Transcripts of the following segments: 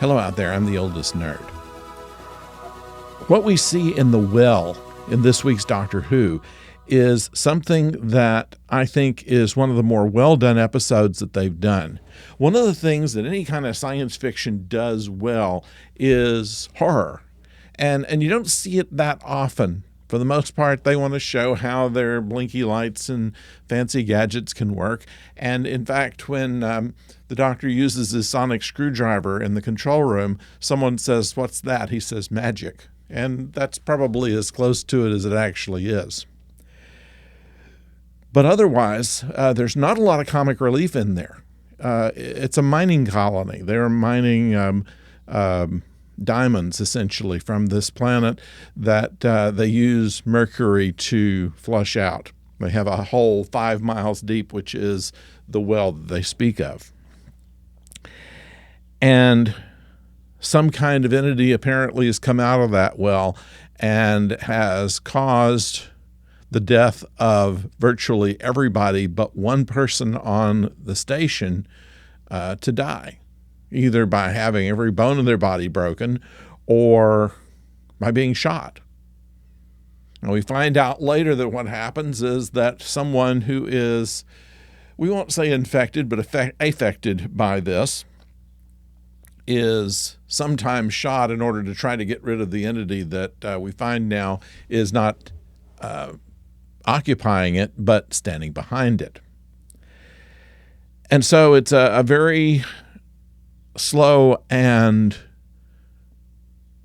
Hello out there, I'm the oldest nerd. What we see in the well in this week's Doctor Who is something that I think is one of the more well-done episodes that they've done. One of the things that any kind of science fiction does well is horror. And you don't see it that often. For the most part, they want to show how their blinky lights and fancy gadgets can work. And in fact, when the Doctor uses his sonic screwdriver in the control room, someone says, "What's that?" He says, "Magic." And that's probably as close to it as it actually is. But otherwise, there's not a lot of comic relief in there. It's a mining colony. They're mining diamonds, essentially, from this planet that they use mercury to flush out. They have a hole 5 miles deep, which is the well that they speak of. And some kind of entity apparently has come out of that well and has caused the death of virtually everybody but one person on the station to die, either by having every bone in their body broken or by being shot. And we find out later that what happens is that someone who is, we won't say infected, but affected by this, is sometimes shot in order to try to get rid of the entity that we find now is not occupying it, but standing behind it. And so it's a very slow and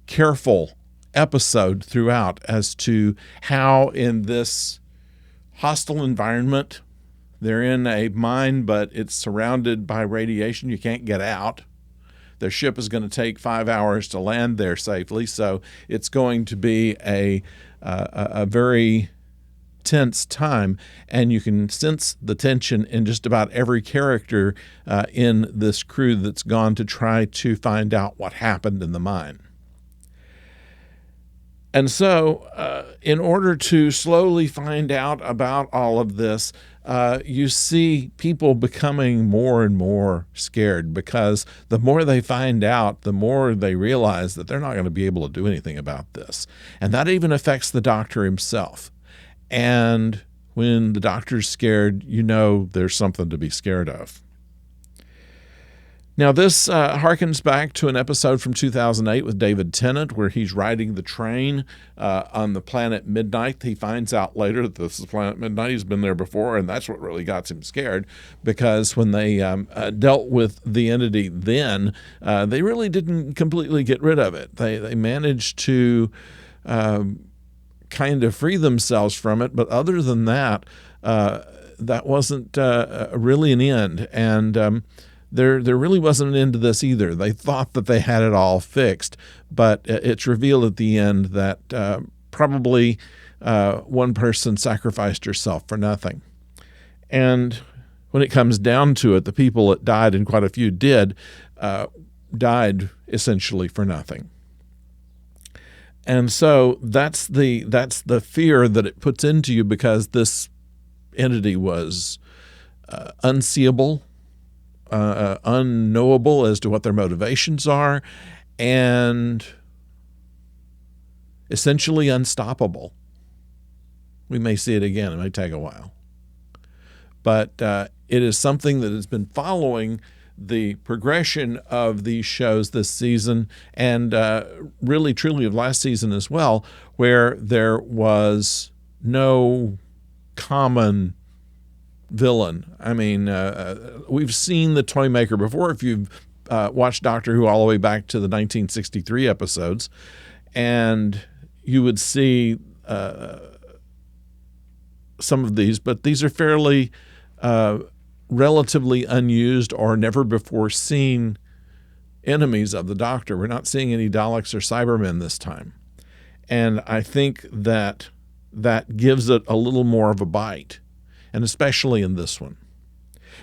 careful episode throughout as to how in this hostile environment, they're in a mine, but it's surrounded by radiation. You can't get out. Their ship is going to take 5 hours to land there safely, so it's going to be a very tense time, and you can sense the tension in just about every character in this crew that's gone to try to find out what happened in the mine. And so in order to slowly find out about all of this, you see people becoming more and more scared, because the more they find out, the more they realize that they're not going to be able to do anything about this. And that even affects the Doctor himself. And when the Doctor's scared, you know there's something to be scared of. Now, this harkens back to an episode from 2008 with David Tennant, where he's riding the train on the planet Midnight. He finds out later that this is planet Midnight. He's been there before, and that's what really got him scared, because when they dealt with the entity then, they really didn't completely get rid of it. They managed to kind of free themselves from it, but other than that, that wasn't really an end. And there really wasn't an end to this either. They thought that they had it all fixed, but it's revealed at the end that probably one person sacrificed herself for nothing. And when it comes down to it, the people that died, and quite a few did, died essentially for nothing. And so that's the fear that it puts into you, because this entity was unseeable, unknowable as to what their motivations are, and essentially unstoppable. We may see it again. It may take a while. But it is something that has been following the progression of these shows this season, and really truly of last season as well, where there was no common villain. I mean, we've seen the Toymaker before, if you've watched Doctor Who all the way back to the 1963 episodes, and you would see some of these, but these are fairly relatively unused or never before seen enemies of the Doctor. We're not seeing any Daleks or Cybermen this time. And I think that gives it a little more of a bite, and especially in this one.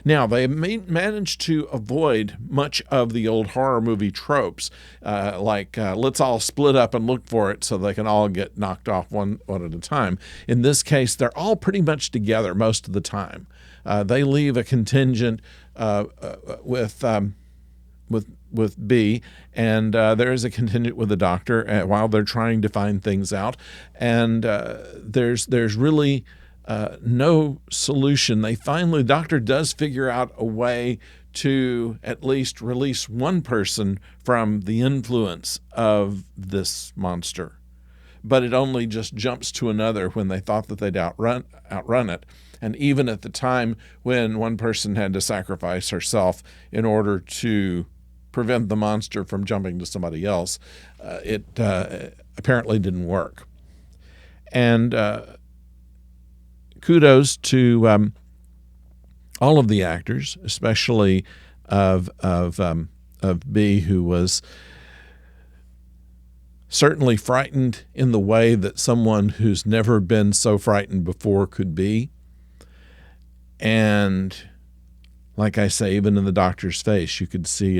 Now, they managed to avoid much of the old horror movie tropes, like let's all split up and look for it so they can all get knocked off one at a time. In this case, they're all pretty much together most of the time. They leave a contingent with with B, and there is a contingent with the doctor while they're trying to find things out, and there's really no solution. The doctor does figure out a way to at least release one person from the influence of this monster, but it only just jumps to another when they thought that they'd outrun it. And even at the time when one person had to sacrifice herself in order to prevent the monster from jumping to somebody else, it apparently didn't work. And kudos to all of the actors, especially of B, who was certainly frightened in the way that someone who's never been so frightened before could be. And like I say, even in the doctor's face, you could see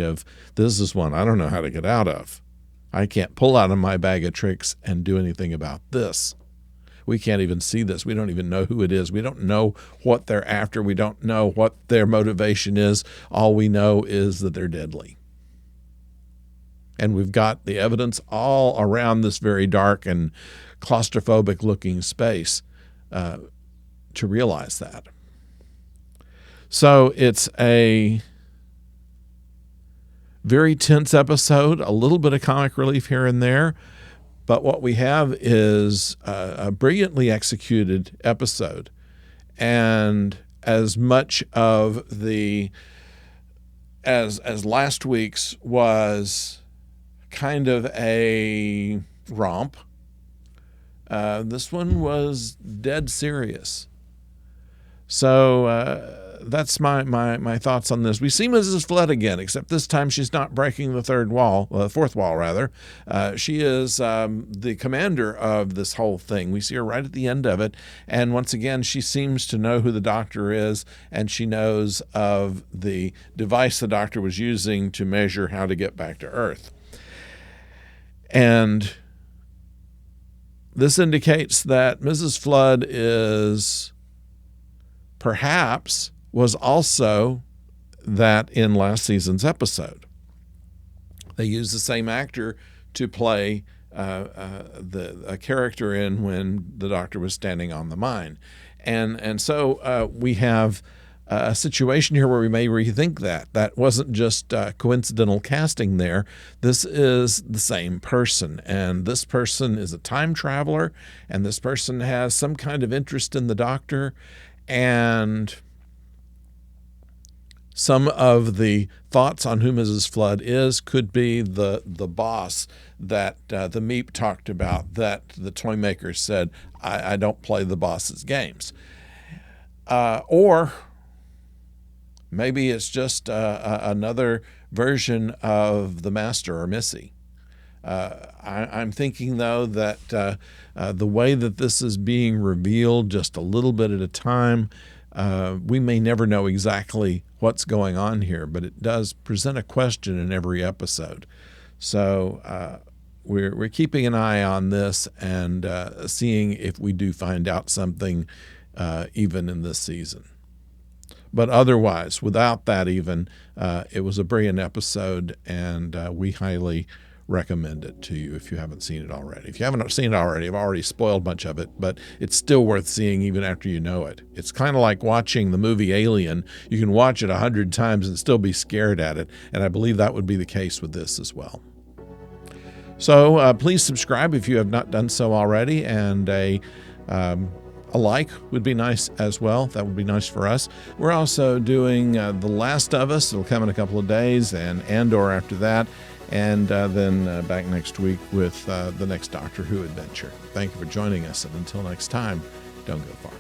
this is one I don't know how to get out of. I can't pull out of my bag of tricks and do anything about this. We can't even see this. We don't even know who it is. We don't know what they're after. We don't know what their motivation is. All we know is that they're deadly. And we've got the evidence all around this very dark and claustrophobic-looking space to realize that. So it's a very tense episode, a little bit of comic relief here and there, but what we have is a brilliantly executed episode. And as much of as last week's was kind of a romp, this one was dead serious. So that's my thoughts on this. We see Mrs. Flood again, except this time she's not breaking the fourth wall rather. She is the commander of this whole thing. We see her right at the end of it, and once again she seems to know who the doctor is, and she knows of the device the doctor was using to measure how to get back to Earth. And this indicates that Mrs. Flood was also that in last season's episode. They used the same actor to play a character in when the doctor was standing on the mine. And so we have a situation here where we may rethink that. That wasn't just coincidental casting there. This is the same person, and this person is a time traveler, and this person has some kind of interest in the doctor, and some of the thoughts on who Mrs. Flood could be the boss that the Meep talked about, that the toy maker said, I don't play the boss's games. Or maybe it's just another version of the Master or Missy. I'm thinking, though, that the way that this is being revealed just a little bit at a time, we may never know exactly what's going on here, but it does present a question in every episode. So we're keeping an eye on this and seeing if we do find out something even in this season. But otherwise, without that even, it was a brilliant episode, and we highly recommend it to you if you haven't seen it already. If you haven't seen it already, I've already spoiled a bunch of it, but it's still worth seeing even after you know it. It's kind of like watching the movie Alien. You can watch it 100 times and still be scared at it, and I believe that would be the case with this as well. So please subscribe if you have not done so already, and a like would be nice as well. That would be nice for us. We're also doing The Last of Us. It'll come in a couple of days, and Andor after that. And then back next week with the next Doctor Who adventure. Thank you for joining us, and until next time, don't go far.